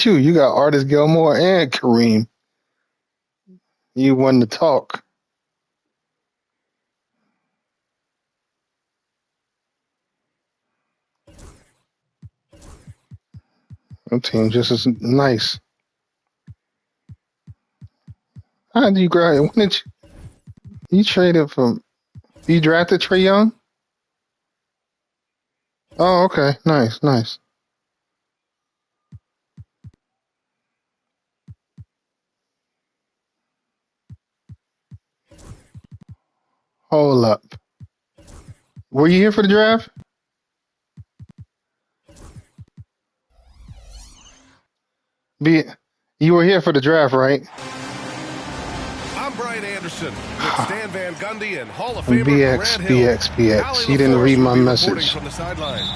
You got Artis Gilmore and Kareem. You won the talk. That team just is nice. How did you grab? When did you traded from? You drafted Trae Young? Oh, okay. Nice, nice. Hold up. Were you here for the draft? You were here for the draft, right? I'm Brian Anderson with Stan Van Gundy and Hall of Famer BX. You didn't read my message. From the sidelines.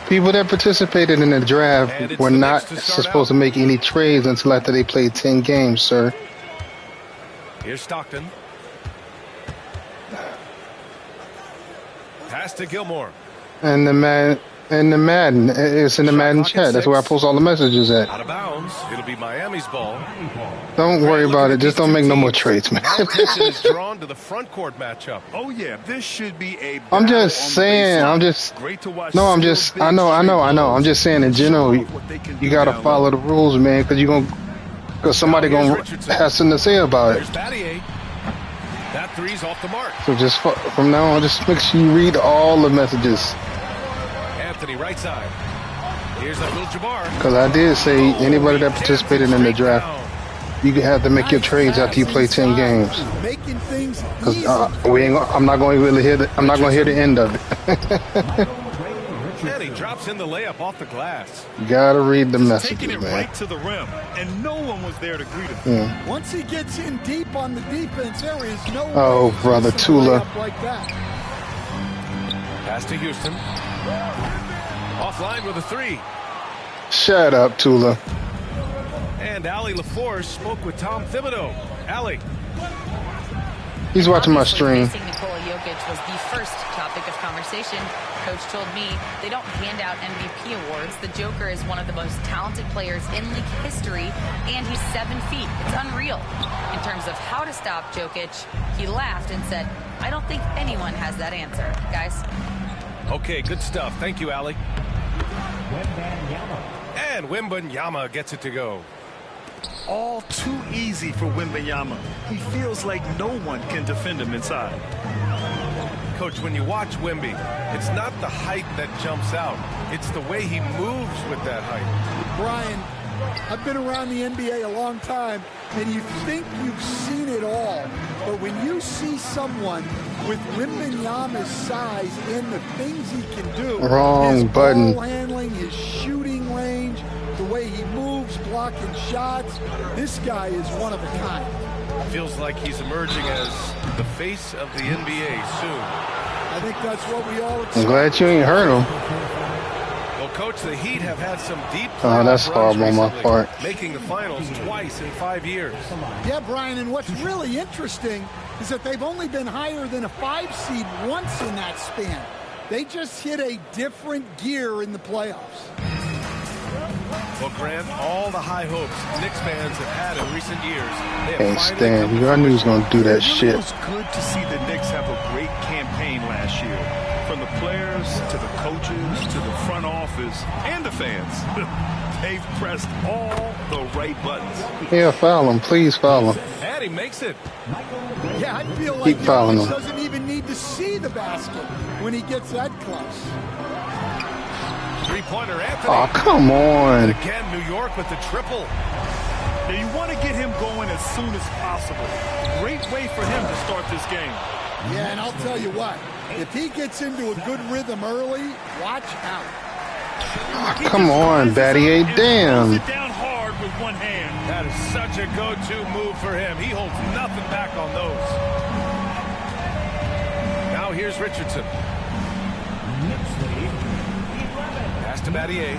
People that participated in the draft were not supposed to make any trades until after they played 10 games, sir. Here's Stockton. Pass to Gilmore. And the Madden, it's in the Madden chat. That's where I post all the messages at. Out of bounds. It'll be Miami's ball. Don't worry about it. Just don't make no more trades, man. Attention is drawn to the front court matchup. Oh yeah, this should be a. I'm just saying. I'm just. No, I'm just. I know. I'm just saying in general. You gotta follow the rules, man, because somebody gonna have something to say about it. That three's off the mark. So just from now on, just make sure you read all the messages. Anthony, right side. Here's Abdul-Jabbar. Because I did say anybody that participated in the draft, you have to make your trades after you play 10 games. Because I'm not going to really hear the end of it. And he drops in the layup off the glass. You gotta read the messages, taking it man. right to the rim, and no one was there to greet him. Yeah. Once he gets in deep on the defense, there is no. Oh, brother, Tula. Like that. Pass to Houston. Offline with a three. Shut up, Tula. And Allie LaForce spoke with Tom Thibodeau. Allie. He's watching my stream. Facing Nikola Jokic was the first topic of conversation. Coach told me they don't hand out MVP awards. The Joker is one of the most talented players in league history, and he's 7 feet. It's unreal. In terms of how to stop Jokic, he laughed and said, I don't think anyone has that answer. Guys. Okay, good stuff. Thank you, Allie. And Wembanyama gets it to go. All too easy for Wembanyama. He feels like no one can defend him inside. Coach, when you watch Wemby, it's not the height that jumps out. It's the way he moves with that height. Brian, I've been around the NBA a long time, and you think you've seen it all. But when you see someone with Wembanyama's size and the things he can do, wrong his button. ball handling, his shooting range, the way he moves, blocking shots, this guy is one of a kind. Feels like he's emerging as the face of the NBA soon. I think that's what we all expect. I'm glad you ain't heard him. Well, Coach, the Heat have had some deep that's horrible on my part. making the finals twice in 5 years. Yeah, Brian, and what's really interesting is that they've only been higher than a 5 seed once in that span. They just hit a different gear in the playoffs. Well, Grant, all the high hopes Knicks fans have had in recent years. Can't stand you. I knew he was going to do that shit. It was good to see the Knicks have a great campaign last year. From the players to the coaches to the front office and the fans. They've pressed all the right buttons. Yeah, foul him. Please foul him. And he makes it. Yeah, I feel like Keep fouling him. doesn't even need to see the basket when he gets that close. Three-pointer, Anthony. Oh, come on. Again, New York with the triple. Now you want to get him going as soon as possible. Great way for him to start this game. Yeah, and I'll tell you what, if he gets into a good rhythm early, watch out. Oh, come on, Battier. Damn. It down hard with one hand. That is such a go-to move for him. He holds nothing back on those. Now here's Richardson. Pass to Battier.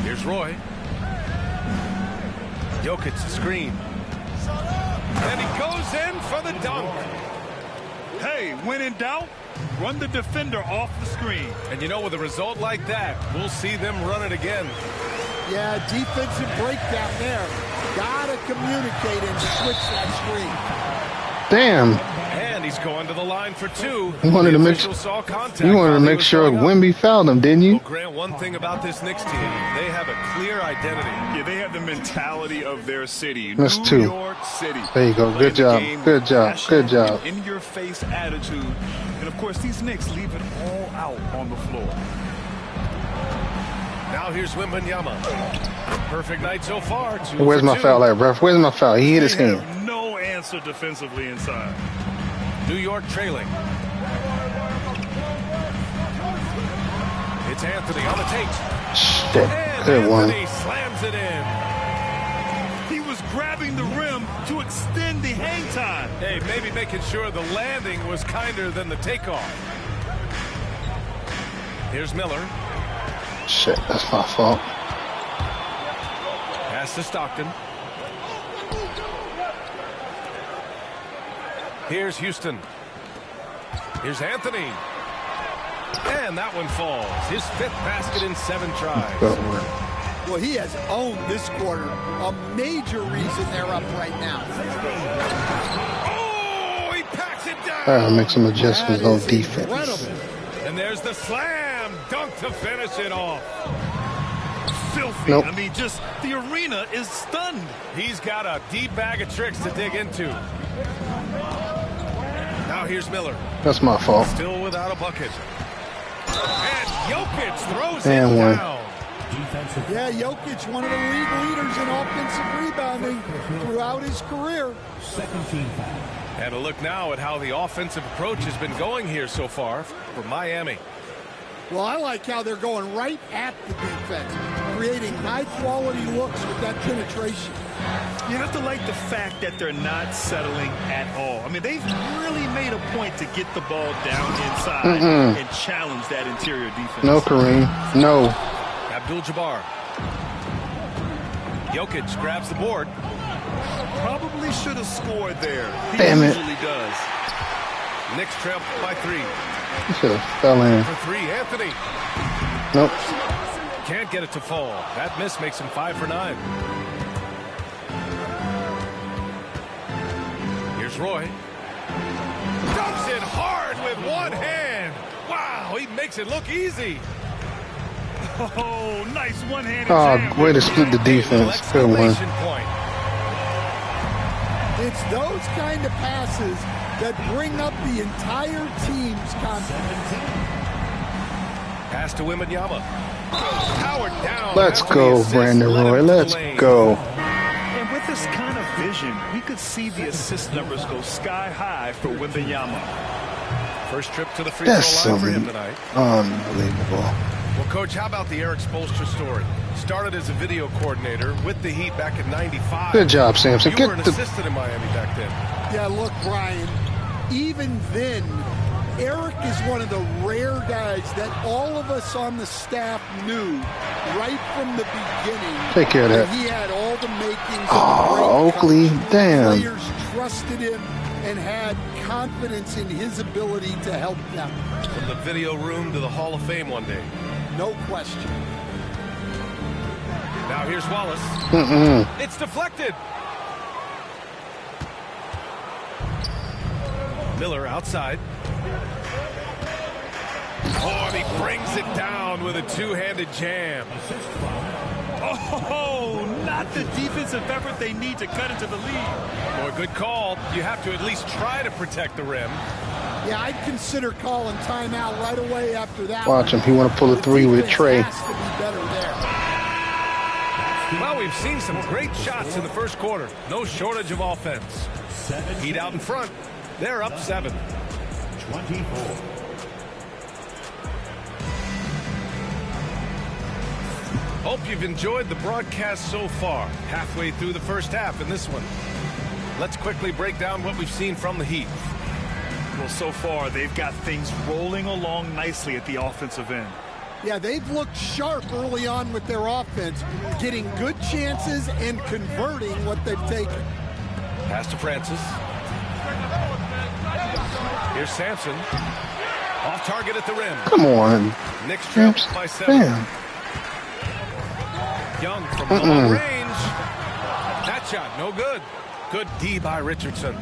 Here's Roy. Jokic the screen. And he goes in for the dunk. Hey, when in doubt, Run the defender off the screen. And you know, with a result like that, we'll see them run it again. Yeah, defensive breakdown there. Gotta communicate and switch that screen. Damn. And he's going to the line for two. You wanted to make sure Wemby fouled him, didn't you? Well, Grant, one thing about this Knicks team, they have a clear identity. Yeah, they have the mentality of their city. That's New two. York City. There you go. Good job. Good job. Good job. In-your-face attitude. And, of course, these Knicks leave it all out on the floor. Now here's Wembanyama. Perfect night so far. Where's my foul at, ref? Where's my foul? He hit his hand. No answer defensively inside. New York trailing. It's Anthony on the tape. Shit. And Good one. Anthony slams it in. He was grabbing the rim to extend the hang time. Hey, maybe making sure the landing was kinder than the takeoff. Here's Miller. Shit, that's my fault. Pass to Stockton. Here's Houston. Here's Anthony. And that one falls. His 5th basket in 7 tries. Well, he has owned this quarter. A major reason they're up right now. Oh, he packs it down. Gotta make some adjustments on defense. Incredible. And there's the slam dunk to finish it off. Filthy. Nope. I mean, just the arena is stunned. He's got a deep bag of tricks to dig into. Now here's Miller. That's my fault. Still without a bucket. And Jokic throws And it one. down. Yeah, Jokic, one of the league leaders in offensive rebounding throughout his career. And a look now at how the offensive approach has been going here so far for Miami. Well, I like how they're going right at the defense, creating high-quality looks with that penetration. You have to like the fact that they're not settling at all. I mean, they've really made a point to get the ball down inside and challenge that interior defense. No, Kareem. No. Abdul-Jabbar. Jokic grabs the board. Probably should have scored there. He Damn it. usually does. Knicks trail by 3. He should have fell in. For 3, Anthony. Nope. Can't get it to fall. That miss makes him 5 for 9. Here's Roy. Dumps it hard with one hand. Wow, he makes it look easy. Oh, nice one-handed Oh, jam. way to split the defense. Good one. Exclamation point. It's those kind of passes that bring up the entire team's confidence. Pass to Wembanyama. Powered down. Let's after go, the assist, Brandon led him Roy. to the Let's lane. go. And with this kind of vision, we could see the assist numbers go sky high for Wembanyama. First trip to the free That's throw line for him something tonight. unbelievable. Well, Coach, how about the Eric Spoelstra story? Started as a video coordinator with the Heat back in '95. Good job, Samson. You Get were an the assistant in Miami back then. Yeah, look, Brian, even then, Eric is one of the rare guys that all of us on the staff knew right from the beginning. Take care of that. He had all the makings of a Oh, great Oakley. coach. Damn. Players trusted him and had confidence in his ability to help them. From the video room to the Hall of Fame one day. No question. Now here's Wallace. It's deflected. Miller outside. Oh, and he brings it down with a two-handed jam. Oh, not the defensive effort they need to cut into the lead. Boy, good call. You have to at least try to protect the rim. Yeah, I'd consider calling timeout right away after that. Watch him. He want to pull a The 3 with defense Trey. has to be better there. Well, we've seen some great shots in the first quarter. No shortage of offense. Heat out in front. They're up 7. 24. Hope you've enjoyed the broadcast so far. Halfway through the first half in this one. Let's quickly break down what we've seen from the Heat. Well, so far, they've got things rolling along nicely at the offensive end. Yeah, they've looked sharp early on with their offense, getting good chances and converting what they've taken. Pass to Francis. Here's Sampson. Off target at the rim. Come on. Knicks trail by 7. Damn. Young from long range. That shot, no good. Good D by Richardson.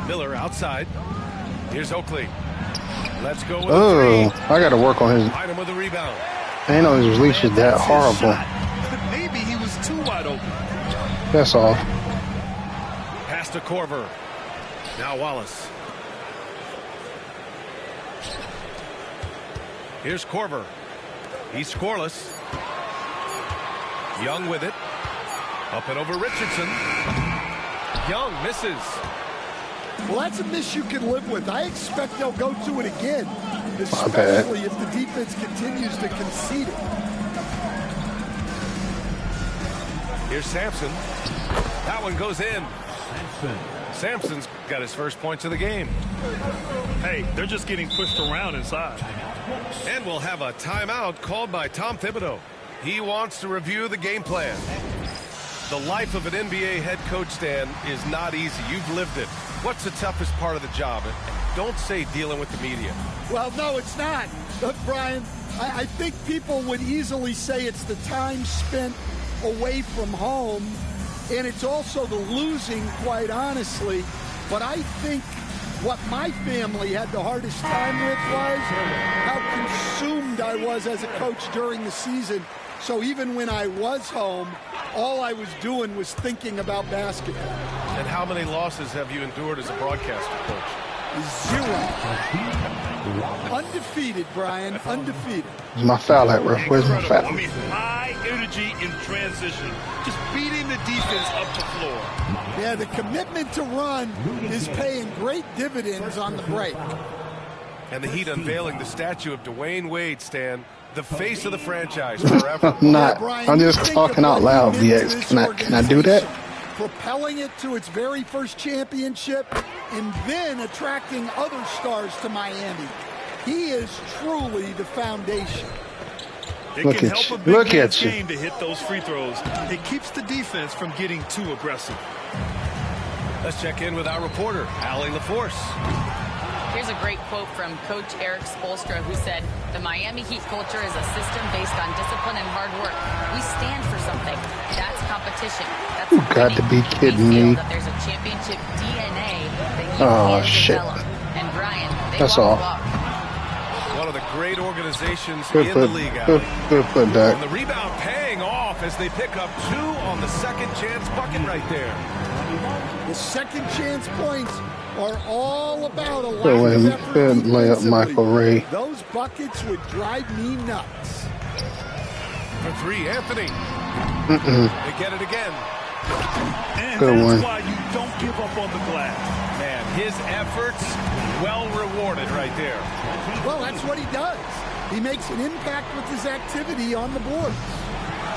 Miller outside. Here's Oakley. Let's go with a three. I got to work on his. Item with a rebound. I didn't know his release was that horrible. Maybe he was too wide open. That's all. Pass to Korver. Now Wallace. Here's Korver. He's scoreless. Young with it. Up and over Richardson. Young misses. Well, that's a miss you can live with. I expect they'll go to it again, especially if the defense continues to concede it. Here's Sampson. That one goes in. Sampson's got his first points of the game. Hey, they're just getting pushed around inside. And we'll have a timeout called by Tom Thibodeau. He wants to review the game plan. The life of an NBA head coach, Stan, is not easy. You've lived it. What's the toughest part of the job? Don't say dealing with the media. Well, no, it's not. Look, Brian, I think people would easily say it's the time spent away from home, and it's also the losing, quite honestly. But I think what my family had the hardest time with was how consumed I was as a coach during the season. So even when I was home, all I was doing was thinking about basketball. And how many losses have you endured as a broadcaster, coach? 0. Undefeated, Brian. Undefeated. Where's my foul at, bro? Where's my foul? I mean, high energy in transition. Just beating the defense up the floor. Yeah, the commitment to run is paying great dividends on the break. And the Heat unveiling the statue of Dwayne Wade, Stan. The face of the franchise forever. I'm not. I'm just talking out loud, BX. Can I do that? Propelling it to its very first championship and then attracting other stars to Miami. He is truly the foundation. It Look can at help you. a big Look man's at you. game to hit those free throws. It keeps the defense from getting too aggressive. Let's check in with our reporter, Allie LaForce. Here's a great quote from Coach Eric Spoelstra, who said, "The Miami Heat culture is a system based on discipline and hard work. We stand for something. That's competition. That's You got to be kidding we feel me. that there's a championship DNA that you Oh, can shit. develop." And Brian, they That's walk all. the walk. One of the great organizations Good in put. the league, Good, Allie. good put, Doc. And the rebound paying off as they pick up 2 on the second chance bucket right there. The second chance points are all about a Good lack way, of effort good layup, defensively. Michael Ray. Those buckets would drive me nuts. For 3, Anthony. They get it again. And Good that's one. why you don't give up on the glass. Man, his efforts well rewarded right there. Well, that's what he does. He makes an impact with his activity on the board.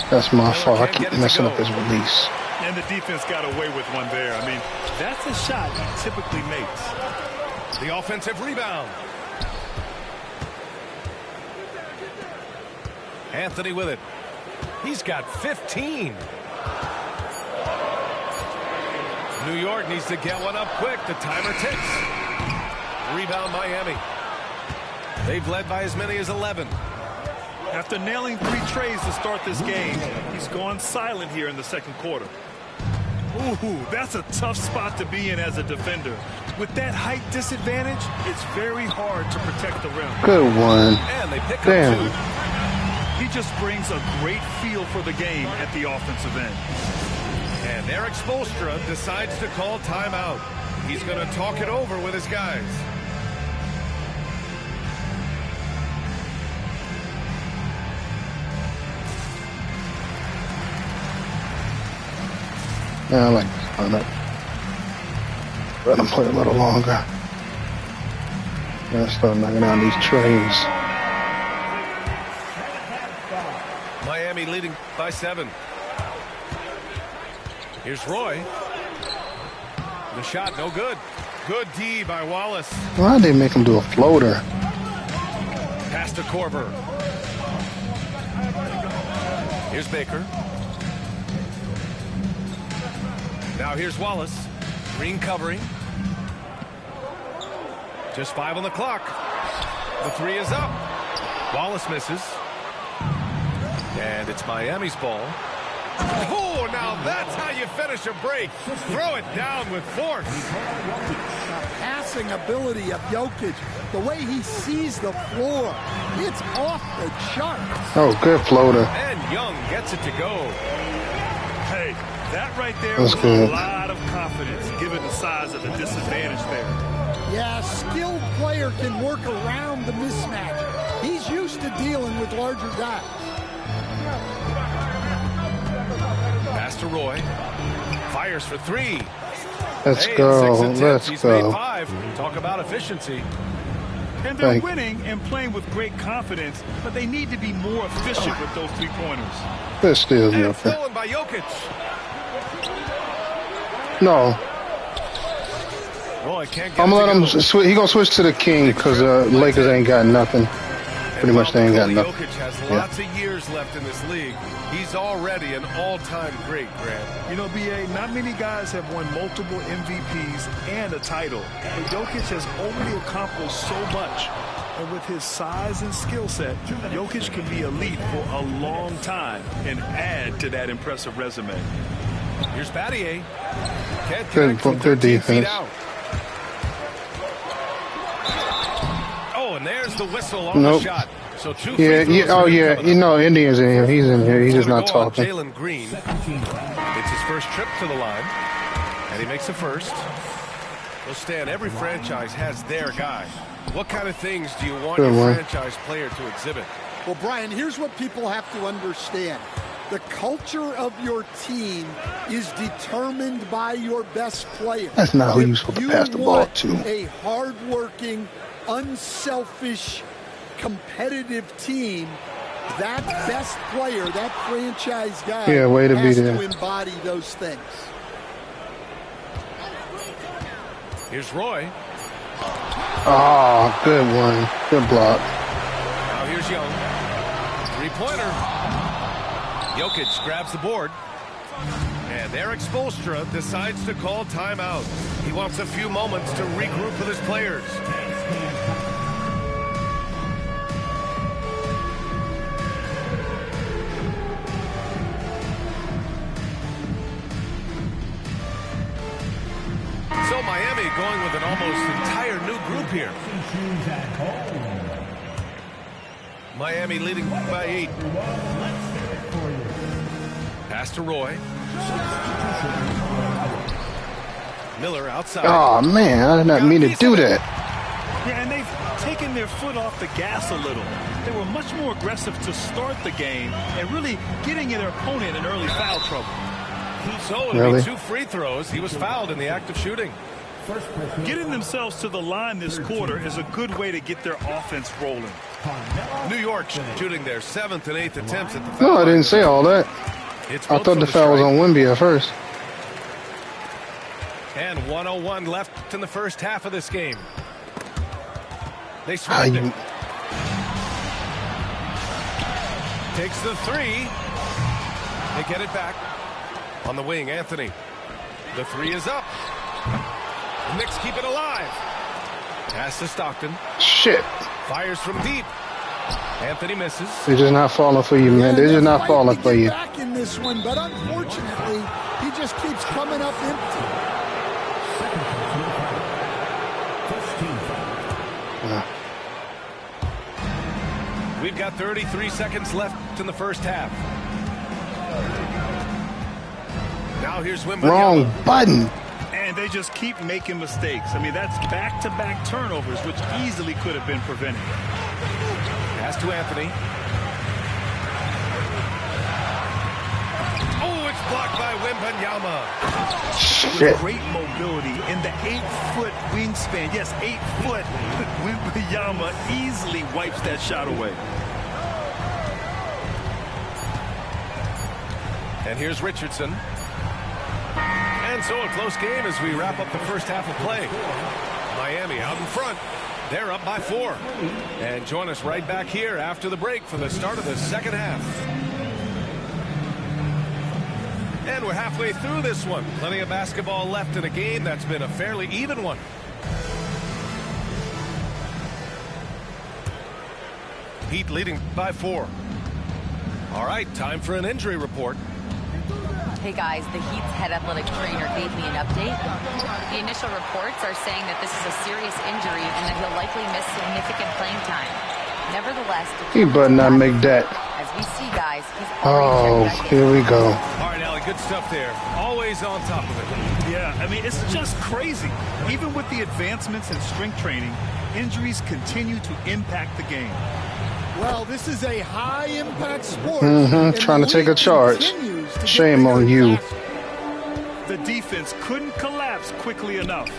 That's my fault. I keep messing up his release. And the defense got away with one there. I mean, that's a shot he typically makes. The offensive rebound. Anthony with it. He's got 15. New York needs to get one up quick. The timer ticks. Rebound Miami. They've led by as many as 11. After nailing 3 trays to start this game, he's gone silent here in the second quarter. Ooh, that's a tough spot to be in as a defender. With that height disadvantage, it's very hard to protect the rim. Good one. And they pick Damn. up 2. He just brings a great feel for the game at the offensive end. And Eric Spoelstra decides to call timeout. He's going to talk it over with his guys. Yeah, I like this lineup. Let him play a little longer. Gotta start knocking down these trays. Miami leading by 7. Here's Roy. The shot, no good. Good D by Wallace. Why'd they make him do a floater? Pass to Korver. Here's Baker. Now here's Wallace. Green covering. Just 5 on the clock. The three is up. Wallace misses. And it's Miami's ball. Oh, now that's how you finish a break. Throw it down with force. Passing ability of Jokic, the way he sees the floor, it's off the charts. Oh, good floater. And Young gets it to go. Hey, that right there That's was good. a lot of confidence given the size of the disadvantage there. Yeah, a skilled player can work around the mismatch. He's used to dealing with larger guys. Pass to Roy. Fires for three. Let's Hey, go. 6 attempts, Let's he's made go. 5. Talk about efficiency. And they're Thank- winning and playing with great confidence, but they need to be more efficient with those three-pointers. Good steals, And Joker. stolen by Jokic. No, Roy can't get I'm it gonna to let go. him switch. He gonna switch to the King because Lakers ain't got nothing. Pretty much they ain't got Nikola nothing. Jokic has Yeah. lots of years left in this league. He's already an all-time great, Grant. You know, BA, not many guys have won multiple MVPs and a title. But Jokic has already accomplished so much. And with his size and skill set, Jokic can be elite for a long time and add to that impressive resume. Here's Battier. Can't Good- connect from good 13 feet defense. out. Oh, and there's the whistle on Nope. the shot. So 2 Yeah, free yeah. throws Oh for him yeah. coming You up. know, Indians in here. He's in here. He's just Gonna not go on talking. Jalen Green. It's his first trip to the line, and he makes the first. Well, Stan, every franchise has their guy. What kind of things do you want Good your one. franchise player to exhibit? Well, Brian, here's what people have to understand. The culture of your team is determined by your best player. That's not who If you're supposed to you pass the ball want to. A hardworking, unselfish, competitive team, that best player, that franchise guy, Yeah, way to be has there. to embody those things. Here's Roy. Oh, good one. Good block. Now here's Young. Three-pointer. Jokic grabs the board. And Eric Spoelstra decides to call timeout. He wants a few moments to regroup with his players. So Miami going with an almost entire new group here. Miami leading by 8. Pass to Roy. Miller outside. Oh man, I did not mean to do that. Yeah, and they've taken their foot off the gas a little. They were much more aggressive to start the game and really getting their opponent in early foul trouble. So it'll Really? be 2 free throws. He was fouled in the act of shooting. Getting themselves to the line this quarter is a good way to get their offense rolling. New York shooting their 7th and 8th attempts at the foul No, I line. didn't say all that. It's I both thought from the foul was stripe. on Wemby at first. And 1:01 left in the first half of this game. They Ah, swept you, it. Takes the 3. They get it back. On the wing, Anthony. The 3 is up. The Knicks keep it alive. Pass to Stockton. shit. Fires from deep. Anthony misses. They're just not falling for you, man. They're just not fighting falling to for get you. back in this one, but unfortunately, he just keeps coming up empty. We've got 33 seconds left in the first half. Now here's Wembanyama. Wrong button. And they just keep making mistakes. I mean, that's back-to-back turnovers, which easily could have been prevented. Pass to Anthony. Oh, it's blocked by Wembanyama. With Shit. great mobility in the 8-foot wingspan. Yes, 8 foot. Wembanyama easily wipes that shot away. And here's Richardson. And so a close game as we wrap up the first half of play. Miami out in front. They're up by 4. And join us right back here after the break for the start of the second half. And we're halfway through this one. Plenty of basketball left in a game that's been a fairly even one. Heat leading by 4. All right, time for an injury report. Hey guys, the Heat's head athletic trainer gave me an update. The initial reports are saying that this is a serious injury and that he'll likely miss significant playing time. Nevertheless, He better not make that. as we see, guys, he's Oh, already checked back in. Oh, here we go. All right, Allie, good stuff there. Always on top of it. Yeah, I mean, it's just crazy. Even with the advancements in strength training, injuries continue to impact the game. Well, this is a high-impact sport. Trying to take a charge. Shame on you. The defense couldn't collapse quickly enough.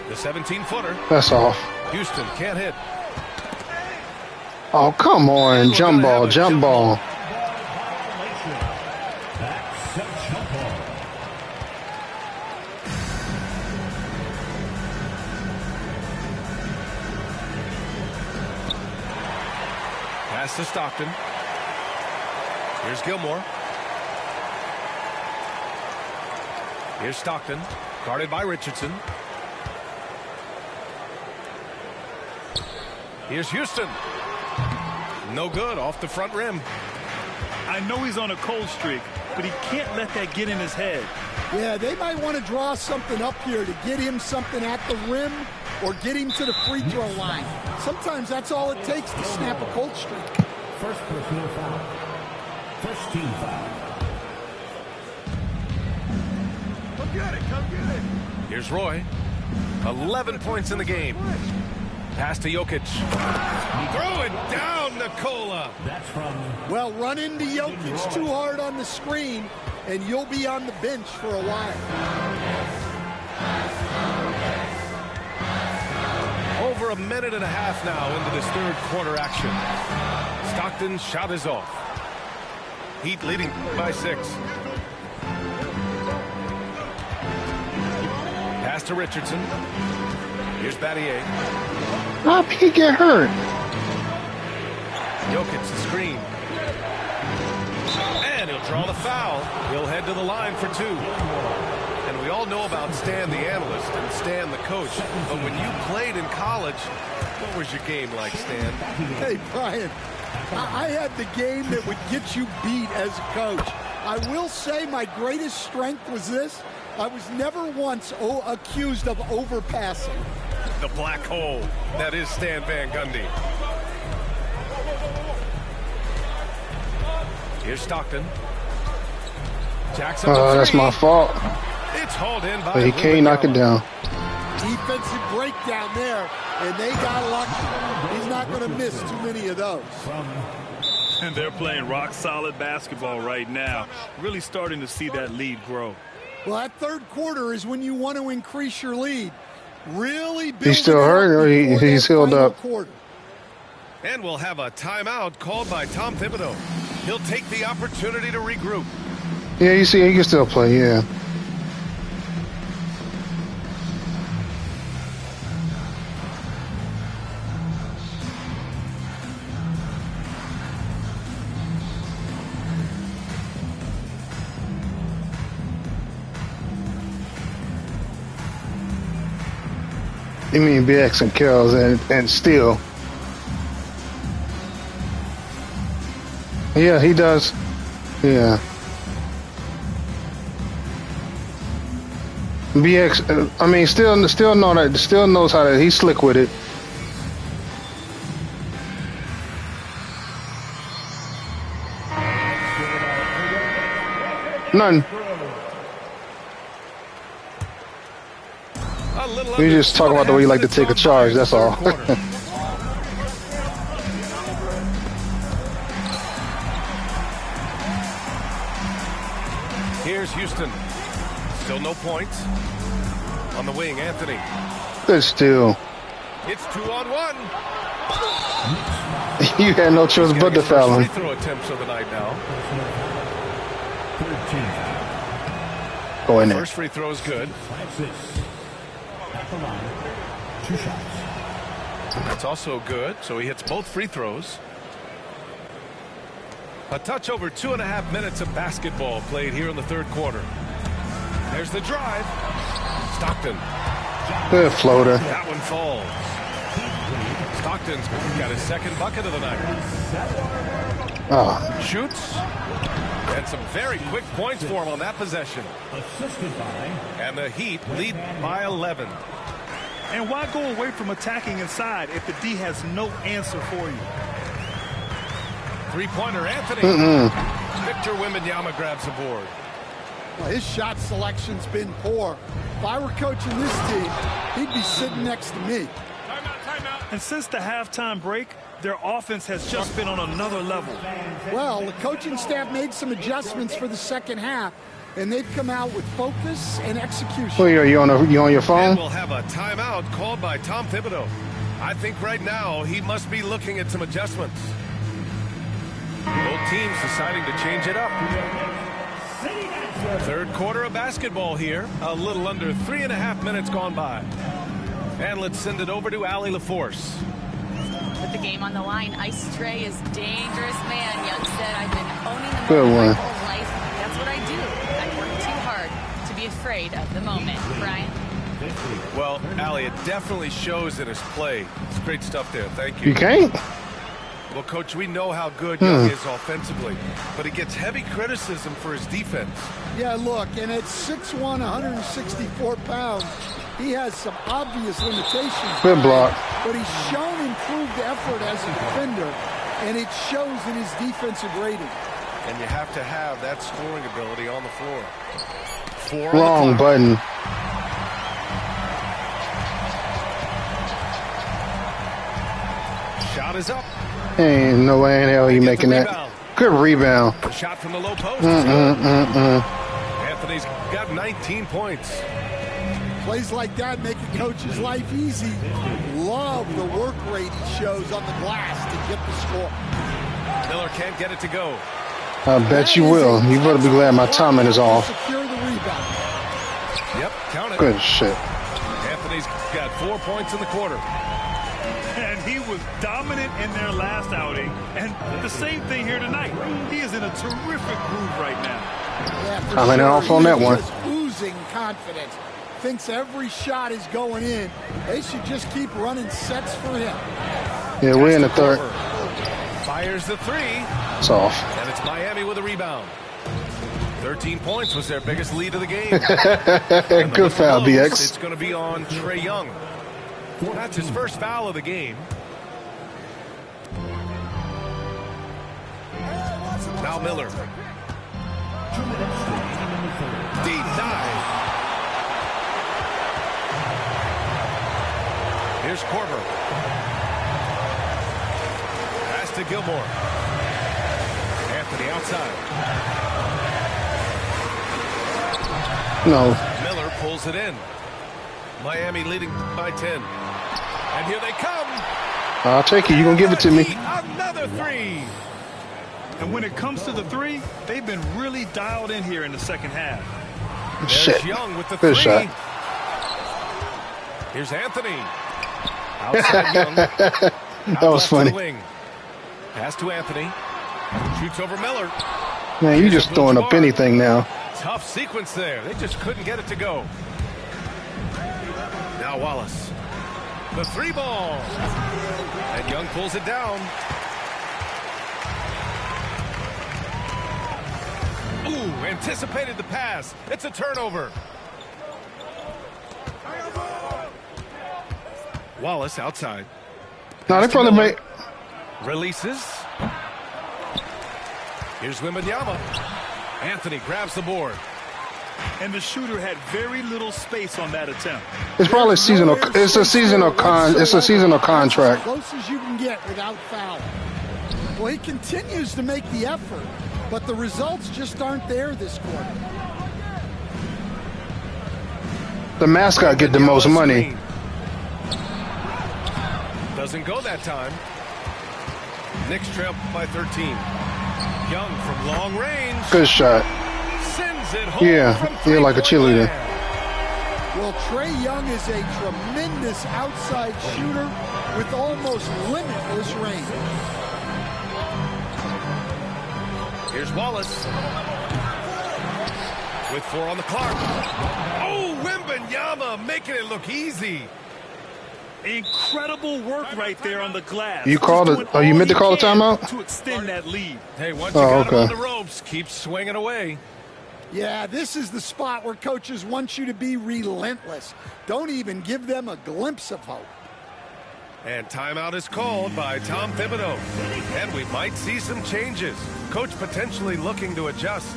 The 17-footer. That's off. Houston can't hit. Oh, come on. Jump ball, jump ball. That's a jump ball. Pass to Stockton. Here's Gilmore. Here's Stockton, guarded by Richardson. Here's Houston. No good, off the front rim. I know he's on a cold streak, but he can't let that get in his head. Yeah, they might want to draw something up here to get him something at the rim or get him to the free throw line. Sometimes that's all it takes to snap a cold streak. First personal foul. First team foul. Come get it, come get it. Here's Roy. 11 points in the game. Pass to Jokic. Throw it down, Nikola. That's from Well, run into Jokic too hard on the screen, and you'll be on the bench for a while. Over a minute and a half now into this third quarter action. Stockton's shot is off. Heat leading by 6. Pass to Richardson. Here's Battier. How did he get hurt? Jokic the screen. And he'll draw the foul. He'll head to the line for 2. And we all know about Stan the analyst and Stan the coach. But when you played in college, what was your game like, Stan? Hey, Brian, I had the game that would get you beat as a coach. I will say my greatest strength was this. I was never once accused of overpassing. The black hole. That is Stan Van Gundy. Here's Stockton. Jackson. Oh, that's my fault. It's hauled in by But he can't knock it down. Defensive breakdown there, and they got lucky. He's not going to miss too many of those. And they're playing rock-solid basketball right now. Really starting to see that lead grow. Well, that third quarter is when you want to increase your lead. Really build He's still it up hurt, or before he's that healed final up? quarter. And we'll have a timeout called by Tom Thibodeau. He'll take the opportunity to regroup. Yeah, you see, he can still play, yeah. You mean BX and Kells and Steele. Yeah, he does. Yeah. BX, I mean, still knows how to. He's slick with it. None. We just talk about the way you like to take a charge. That's all. Here's Houston. Still no points. On the wing, Anthony. Good steal. It's 2-on-1. You had no choice but to foul Free him. throw attempts of the night now. Go in there. First free throw is good. 5-6. At the line. 2 shots. That's also good. So he hits both free throws. A touch over 2.5 minutes of basketball played here in the third quarter. There's the drive. Stockton. Good floater. That one falls. Stockton's got his second bucket of the night. Oh, Shoots. And some very quick points for him on that possession. And the Heat lead by 11. And why go away from attacking inside if the D has no answer for you? Three-pointer, Anthony. Victor Wembanyama grabs the board. Well, his shot selection's been poor. If I were coaching this team, he'd be sitting next to me. And since the halftime break, their offense has just been on another level. Well, the coaching staff made some adjustments for the second half, and they've come out with focus and execution. who are you on? You on your And phone? we'll have a timeout called by Tom Thibodeau. I think right now he must be looking at some adjustments. Both teams deciding to change it up. Third quarter of basketball here. A little under 3.5 minutes gone by. And let's send it over to Allie LaForce. With the game on the line, Ice Trey is dangerous, man. Young said, I've been owning the Good moment my one. whole life. That's what I do. I work too hard to be afraid of the moment. Brian? Well, Allie, it definitely shows in his play. It's great stuff there. Thank you. You can't? Well, Coach, we know how good Young is offensively, but he gets heavy criticism for his defense. Yeah, look, and at 6'1", 164 pounds, he has some obvious limitations. Good block. But he's shown improved effort as a defender, and it shows in his defensive rating. And you have to have that scoring ability on the floor. Four on Wrong the clock. button. Shot is up. Ain't no way in hell you Gets making the that. rebound. Good rebound. A shot from the low post. Anthony's got 19 points. Plays like that make a coach's life easy. Love the work rate he shows on the glass to get the score. Miller can't get it to go. I bet you will. You better be glad my timing is off. Secure the rebound. Yep, count it. Good shit. Anthony's got 4 points in the quarter. And he was dominant in their last outing. And the same thing here tonight. He is in a terrific groove right now. Yeah, for Timing sure. off on He that is one. just oozing confidence. Thinks every shot is going in. They should just keep running sets for him. Yeah, we're in the third. Fires the three. It's off. And it's Miami with a rebound. 13 points was their biggest lead of the game. Good foul, Close, BX. It's going to be on Trae Young. That's his first foul of the game. Now Miller. Denied. Here's Korver. Pass to Gilmore. Anthony outside. No. Miller pulls it in. Miami leading by 10. And here they come. I'll take it. You gonna give it to me? Another three. And when it comes to the three, they've been really dialed in here in the second half. There's Shit. Young with the Good three. shot. Here's Anthony. Outside Young. That was Left to funny. the wing. Pass to Anthony. Shoots over Miller. Man, you just throwing up anything now. Tough sequence there. They just couldn't get it to go. Now Wallace. The three ball. And Young pulls it down. Ooh, anticipated the pass. It's a turnover. Wallace outside. No, they probably make. Releases. Here's Wembanyama. Anthony grabs the board. And the shooter had very little space on that attempt. It's probably seasonal. It's a seasonal It's a seasonal As contract. close as you can get without foul. Well, he continues to make the effort, but the results just aren't there this quarter. The mascot get the most money. Doesn't go that time. Knicks trail by 13. Young from long range. Good shot. Sends it home Yeah, from yeah, like a three-point cheerleader. land. Well, Trae Young is a tremendous outside shooter with almost limitless range. Here's Wallace. With 4 on the clock. Oh, Wembanyama making it look easy. Incredible work right there on the glass. You called it. Oh, you meant to call a timeout? To extend that lead. Hey, once you got him on the ropes, keep swinging away. Yeah, this is the spot where coaches want you to be relentless. Don't even give them a glimpse of hope. And timeout is called by Tom Thibodeau. And we might see some changes. Coach potentially looking to adjust.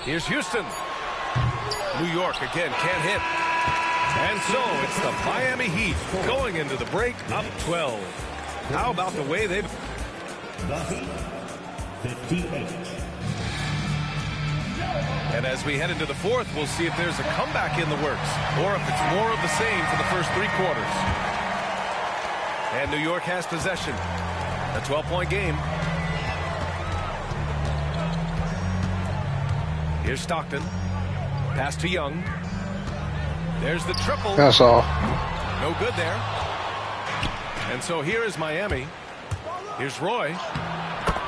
Here's Houston. New York again can't hit. And so it's the Miami Heat going into the break up 12. How about the way they've... The Heat, 58. And as we head into the fourth, we'll see if there's a comeback in the works or if it's more of the same for the first 3 quarters. And New York has possession. A 12-point game. Here's Stockton. Pass to Young. There's the triple. That's all. No good there. And so here is Miami. Here's Roy.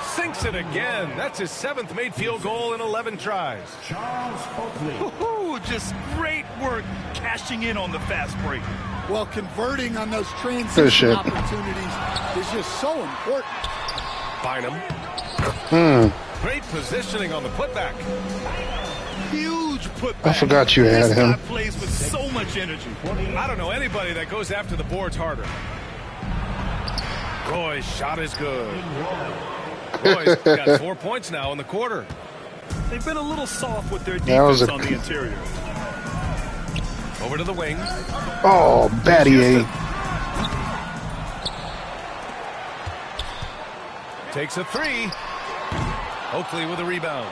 Sinks it again. That's his 7th made field goal in 11 tries. Charles Oakley. Just great work cashing in on the fast break. Well, converting on those transition opportunities is just so important. Bynum. Great positioning on the putback. Huge putback. I forgot you had him. This guy plays with so much energy. I don't know anybody that goes after the boards harder. Roy's shot is good. Roy's got 4 points now in the quarter. They've been a little soft with their defense on the interior. Over to the wing. Oh, Battier. Takes a 3. Oakley with a rebound.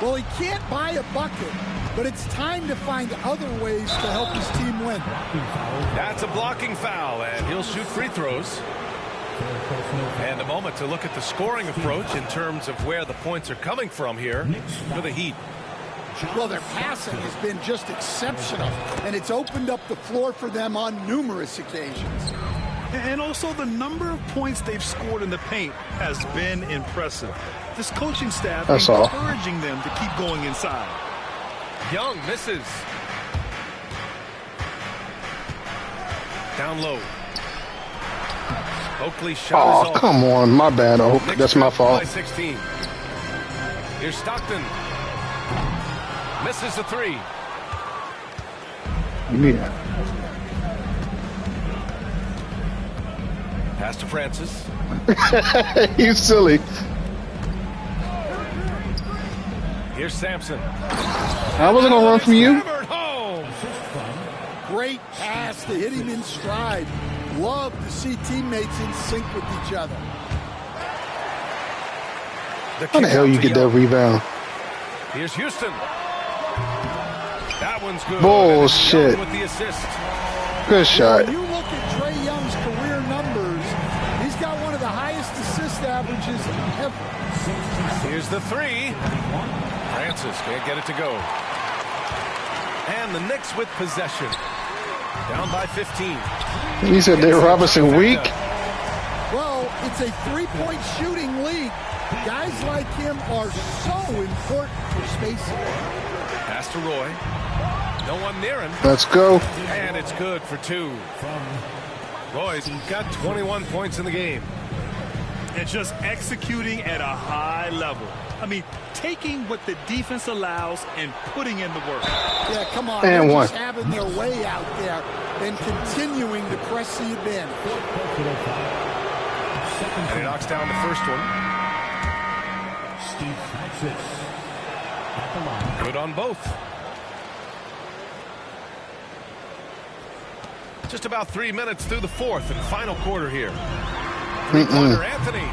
Well, he can't buy a bucket, but it's time to find other ways to help his team win. That's a blocking foul, and he'll shoot free throws. And a moment to look at the scoring approach in terms of where the points are coming from here for the Heat. Well, their passing has been just exceptional, and it's opened up the floor for them on numerous occasions. And also the number of points they've scored in the paint has been impressive. This coaching staff is encouraging them to keep going inside. Young misses. Down low. Oakley shot is off. Come on. My bad, Oak. That's my fault. By 16. Here's Stockton. Misses the 3. Yeah. Pass to Francis. You silly. Here's Sampson. I wasn't going to run from you. Home. Great pass to hit him in stride. Love to see teammates in sync with each other. How the hell you get that rebound? Here's Houston. That one's good. Bullshit. With the assist. Good shot. When you look at Trae Young's career numbers, he's got one of the highest assist averages ever. Here's the 3. Francis can't get it to go. And the Knicks with possession. Down by 15. You said Dave Robinson weak? Well, it's a 3-point shooting league. Guys like him are so important for spacing. Pass to Roy. No one near him. Let's go. And it's good for 2. Roy's got 21 points in the game. And just executing at a high level. I mean, taking what the defense allows and putting in the work. Yeah, come on. And they're one. just having their way out there and continuing to press the advantage. And he knocks down the first one. Steve Francis at the line. Good on both. Just about 3 minutes through the fourth and final quarter here. Three-pointer Anthony.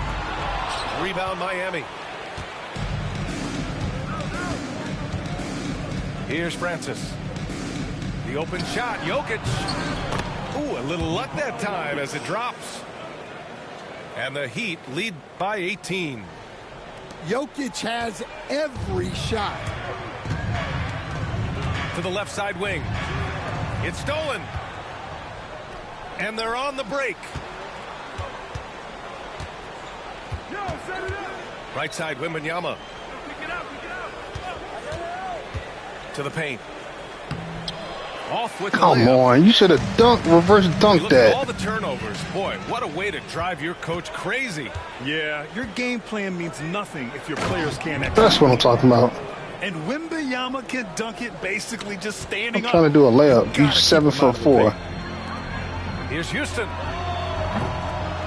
Rebound Miami. Here's Francis. The open shot. Jokic. Ooh, a little luck that time as it drops. And the Heat lead by 18. Jokic has every shot. To the left side wing. It's stolen. And they're on the break. Right side, Wembanyama. To the paint. Off with the Come layup. on, you should have reverse dunked Look at all that. the turnovers. Boy, what a way to drive your coach crazy. Yeah, your game plan means nothing if your players can't execute. That's what I'm talking about. And Wembanyama can dunk it basically just I'm standing up. trying to do a layup. Gotta He's keep 7'4". Here's Houston.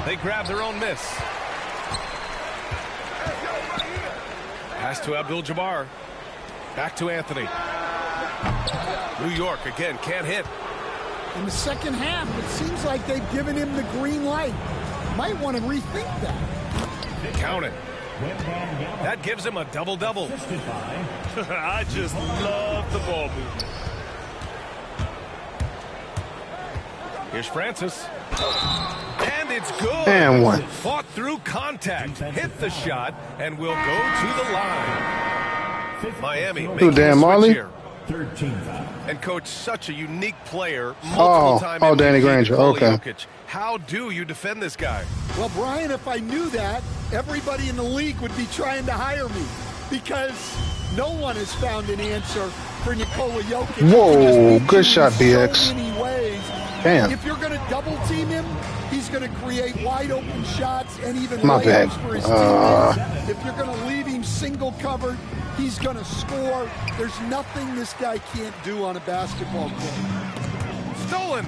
They grab their own miss. Pass to Abdul-Jabbar. Back to Anthony. New York again can't hit. In the second half, it seems like they've given him the green light. Might want to rethink that. Count it. That gives him a double-double. I just love the ball movement. Here's Francis. And it's good. And one. Fought through contact. Hit the shot and will go to the line. Miami making Dan a switch Marley? here. And coach, such a unique player. Oh, Multiple-time Danny MVP Granger, Nikola okay. Jokic. How do you defend this guy? Well, Brian, if I knew that, everybody in the league would be trying to hire me because no one has found an answer for Nikola Jokic. Whoa, He just beats good you shot, in BX. So many ways. Damn. If you're going to double team him, he's going to create wide open shots and even My bad. layups for his teammates. If you're going to leave him single covered, he's going to score. There's nothing this guy can't do on a basketball court. Stolen.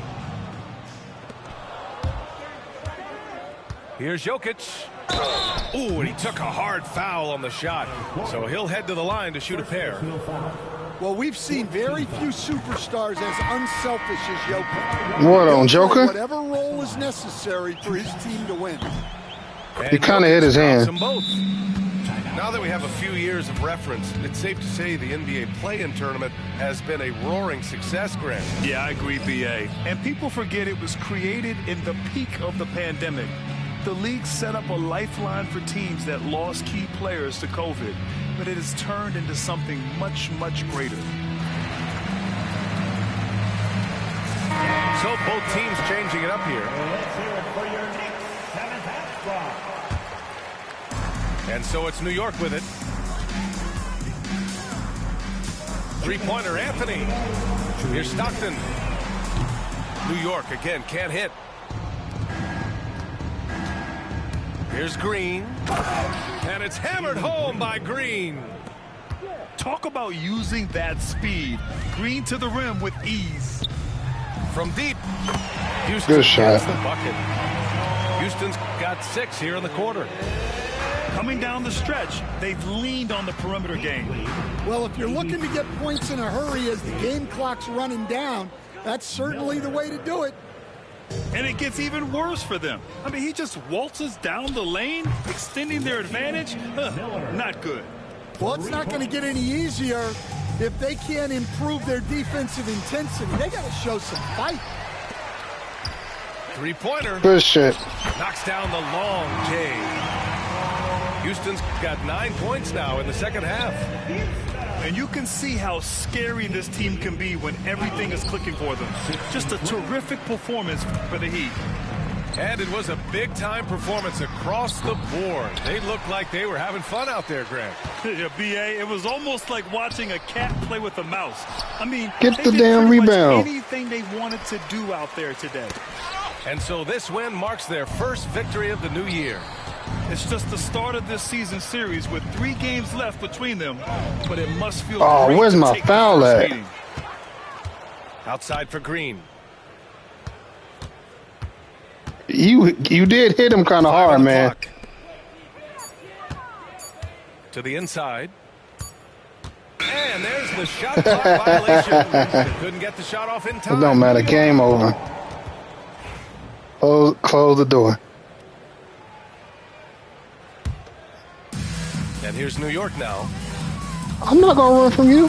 Here's Jokic. Ooh, and he took a hard foul on the shot. So he'll head to the line to shoot a pair. Well, we've seen very few superstars as unselfish as Jokic. What on, He'll play Joker? Whatever role is necessary for his team to win. And He kinda hit his Jokic hand. drops them both. Now that we have a few years of reference, it's safe to say the NBA play-in tournament has been a roaring success, Grant. Yeah, I agree, BA. And people forget it was created in the peak of the pandemic. The league set up a lifeline for teams that lost key players to COVID, but it has turned into something much, much greater. So both teams changing it up here. And so it's New York with it. Three-pointer, Anthony. Here's Stockton. New York again, can't hit. Here's Green. And it's hammered home by Green. Talk about using that speed. Green to the rim with ease. From deep. Houston Good shot. gets the bucket. Houston's got 6 here in the quarter. Coming down the stretch, they've leaned on the perimeter game. Well, if you're looking to get points in a hurry as the game clock's running down, that's certainly the way to do it. And it gets even worse for them. I mean, he just waltzes down the lane, extending their advantage. Not good. Well, it's not going to get any easier if they can't improve their defensive intensity. They got to show some fight. Three-pointer. Good shit. Knocks down the long J. Houston's got 9 points now in the second half. And you can see how scary this team can be when everything is clicking for them. Just a terrific performance for the Heat. And it was a big-time performance across the board. They looked like they were having fun out there, Grant. Yeah, BA, it was almost like watching a cat play with a mouse. I mean, Get they the did damn pretty much rebound. anything they wanted to do out there today. And so this win marks their first victory of the new year. It's just the start of this season series with 3 games left between them, but it must feel Oh, great where's to my take the foul first at? meeting. Outside for Green. You did hit him kind of Five on hard, the man. clock. To the inside. And there's the shot clock violation. Couldn't get the shot off in time. It don't matter. Game over. Close the door. And here's New York now. I'm not gonna run from you.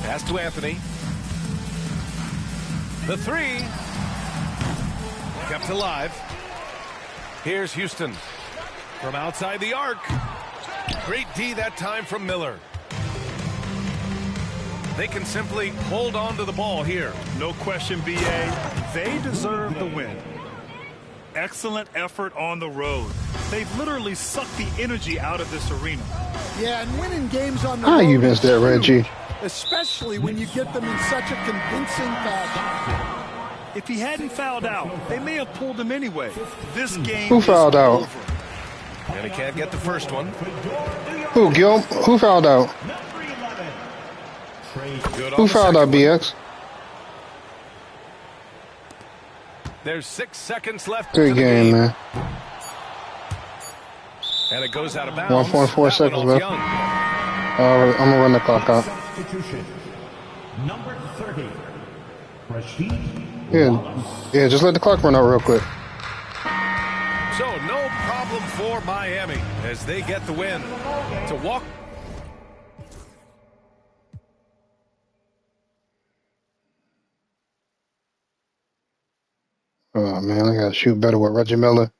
Pass to Anthony. The 3. Kept alive. Here's Houston. From outside the arc. Great D that time from Miller. They can simply hold on to the ball here. No question, BA. They deserve the win. excellent effort on the road. They've literally sucked the energy out of this arena. Yeah, and winning games on the How road you missed is that, huge, Reggie? especially when you get them in such a convincing fashion. If he hadn't fouled out, they may have pulled him anyway. This game Who fouled is out? over. And he can't get the first one. Who, Gil? Who fouled out? Good on Who the fouled out, second one. BX? There's 6 seconds left. Good to the game, man. And it goes out of bounds. 1.4 That went seconds off left. young. I'm gonna run the clock out. Substitution. Number 30. Rashid Yeah, Wallace. yeah. Just let the clock run out real quick. So no problem for Miami as they get the win. To walk. Oh man, I gotta shoot better with Reggie Miller.